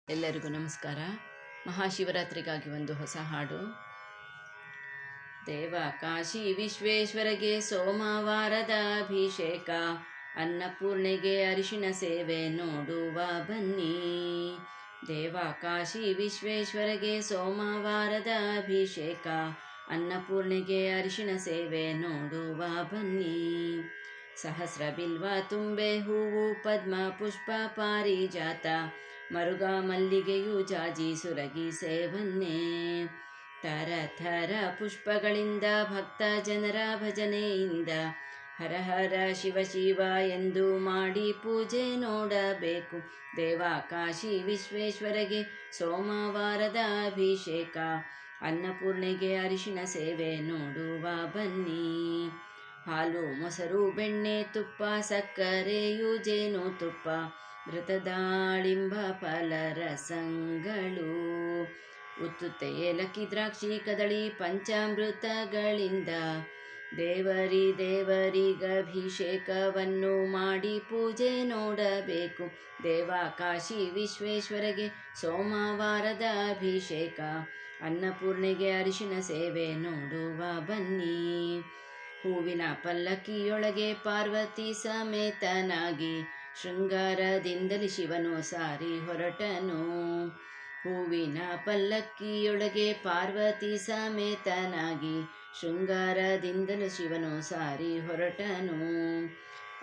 ಎಲ್ಲರಿಗೂ ನಮಸ್ಕಾರ. ಮಹಾಶಿವರಾತ್ರಿಗಾಗಿ ಒಂದು ಹೊಸ ಹಾಡು. ದೇವ ಕಾಶಿ ವಿಶ್ವೇಶ್ವರಗೆ ಸೋಮವಾರದ ಅಭಿಷೇಕ, ಅನ್ನಪೂರ್ಣೆಗೆ ಅರಿಶಿಣ ಸೇವೆ ನೋಡುವ ಬನ್ನಿ. ದೇವ ಕಾಶಿ ವಿಶ್ವೇಶ್ವರಗೆ ಸೋಮವಾರದ ಅಭಿಷೇಕ, ಅನ್ನಪೂರ್ಣೆಗೆ ಅರಿಶಿಣ ಸೇವೆ ನೋಡುವ ಬನ್ನಿ. ಸಹಸ್ರ ಬಿಲ್ವ ತುಂಬೆ ಹೂವು ಪದ್ಮ ಪುಷ್ಪ ಪಾರಿಜಾತ, ಮರುಗ ಮಲ್ಲಿಗೆಯು ಜಾಜಿ ಸುರಗಿ ಸೇವನ್ನೇ. ಥರ ಥರ ಪುಷ್ಪಗಳಿಂದ ಭಕ್ತ ಜನರ ಭಜನೆಯಿಂದ, ಹರ ಹರ ಶಿವ ಶಿವ ಎಂದು ಮಾಡಿ ಪೂಜೆ ನೋಡಬೇಕು. ದೇವ ಕಾಶಿ ವಿಶ್ವೇಶ್ವರಗೆ ಸೋಮವಾರದ ಅಭಿಷೇಕ, ಅನ್ನಪೂರ್ಣೆಗೆ ಅರಿಶಿಣ ಸೇವೆ ನೋಡುವ ಬನ್ನಿ. ಹಾಲು ಮೊಸರು ಬೆಣ್ಣೆ ತುಪ್ಪ ಸಕ್ಕರೆಯು ಜೇನು ತುಪ್ಪ, ಘೃತದಾಳಿಂಬ ಫಲರಸಗಳು, ಉತ್ತುತ್ತೆ ಏಲಕ್ಕಿ ದ್ರಾಕ್ಷಿ ಕದಳಿ ಪಂಚಾಮೃತಗಳಿಂದ, ದೇವರಿಗಭಿಷೇಕವನ್ನು ಮಾಡಿ ಪೂಜೆ ನೋಡಬೇಕು. ದೇವ ಕಾಶಿ ವಿಶ್ವೇಶ್ವರಗೆ ಸೋಮವಾರದ ಅಭಿಷೇಕ, ಅನ್ನಪೂರ್ಣೆಗೆ ಅರಿಶಿಣ ಸೇವೆ ನೋಡುವ ಬನ್ನಿ. ಹೂವಿನ ಪಲ್ಲಕ್ಕಿಯೊಳಗೆ ಪಾರ್ವತಿ ಸಮೇತನಾಗಿ, ಶೃಂಗಾರದಿಂದಲೇ ಶಿವನು ಸಾರಿ ಹೊರಟನು. ಹೂವಿನ ಪಲ್ಲಕ್ಕಿಯೊಳಗೆ ಪಾರ್ವತಿ ಸಮೇತನಾಗಿ, ಶೃಂಗಾರದಿಂದಲೂ ಶಿವನು ಸಾರಿ ಹೊರಟನು.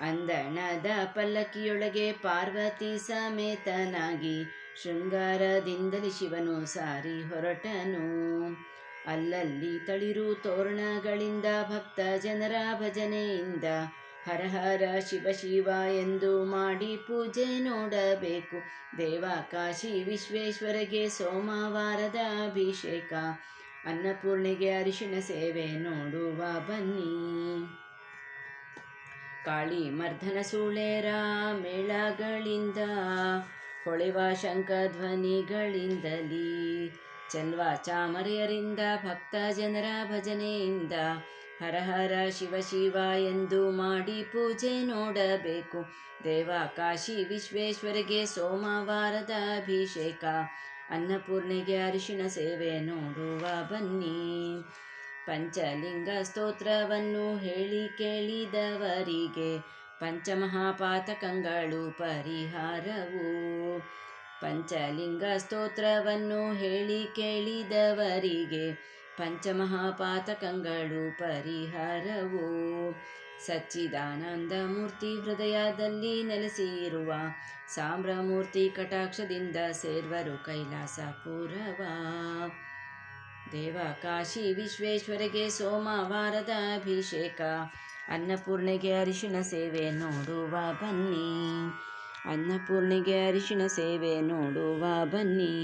ಅಂದಣದ ಪಲ್ಲಕ್ಕಿಯೊಳಗೆ ಪಾರ್ವತಿ ಸಮೇತನಾಗಿ, ಶೃಂಗಾರದಿಂದಲೇ ಶಿವನು ಸಾರಿ ಹೊರಟನು. ಅಲ್ಲಲ್ಲಿ ತಳಿರು ತೋರಣಗಳಿಂದ ಭಕ್ತ ಜನರ ಭಜನೆಯಿಂದ, ಹರ ಹರ ಶಿವ ಶಿವ ಎಂದು ಮಾಡಿ ಪೂಜೆ ನೋಡಬೇಕು. ದೇವ ಕಾಶಿ ವಿಶ್ವೇಶ್ವರಗೆ ಸೋಮವಾರದ ಅಭಿಷೇಕ, ಅನ್ನಪೂರ್ಣೆಗೆ ಅರಿಶಿಣ ಸೇವೆ ನೋಡುವ ಬನ್ನಿ. ಕಾಳಿ ಮರ್ದನ ಸುಳೇರ ಮೇಳಗಳಿಂದ, ಹೊಳೆವ ಶಂಖ ಧ್ವನಿಗಳಿಂದಲೀ, ಚೆಲ್ವ ಚಾಮರೆಯರಿಂದ ಭಕ್ತ ಜನರ ಭಜನೆಯಿಂದ, ಹರ ಹರ ಶಿವ ಶಿವ ಎಂದು ಮಾಡಿ ಪೂಜೆ ನೋಡಬೇಕು. ದೇವ ಕಾಶಿ ವಿಶ್ವೇಶ್ವರಗೆ ಸೋಮವಾರದ ಅಭಿಷೇಕ, ಅನ್ನಪೂರ್ಣೆಗೆ ಅರಿಶಿಣ ಸೇವೆ ನೋಡುವ ಬನ್ನಿ. ಪಂಚಲಿಂಗ ಸ್ತೋತ್ರವನ್ನು ಹೇಳಿ ಕೇಳಿದವರಿಗೆ, ಪಂಚಮಹಾಪಾತಕಗಳು ಪರಿಹಾರವು. ಪಂಚಲಿಂಗ ಸ್ತೋತ್ರವನ್ನು ಹೇಳಿ ಕೇಳಿದವರಿಗೆ, ಪಂಚಮಹಾಪಾತಕಗಳು ಪರಿಹಾರವು. ಸಚ್ಚಿದಾನಂದ ಮೂರ್ತಿ ಹೃದಯದಲ್ಲಿ ನೆಲೆಸಿರುವ, ಸಾಮ್ರಮೂರ್ತಿ ಕಟಾಕ್ಷದಿಂದ ಸೇರ್ವರು ಕೈಲಾಸಪುರವ. ದೇವ ಕಾಶಿ ವಿಶ್ವೇಶ್ವರಗೆ ಸೋಮವಾರದ ಅಭಿಷೇಕ, ಅನ್ನಪೂರ್ಣೆಗೆ ಅರಿಶಿಣ ಸೇವೆ ನೋಡುವ ಬನ್ನಿ. ಅನ್ನಪೂರ್ಣೆಗೆ ಅರಿಶಿಣ ಸೇವೆ ನೋಡುವ ಬನ್ನಿ.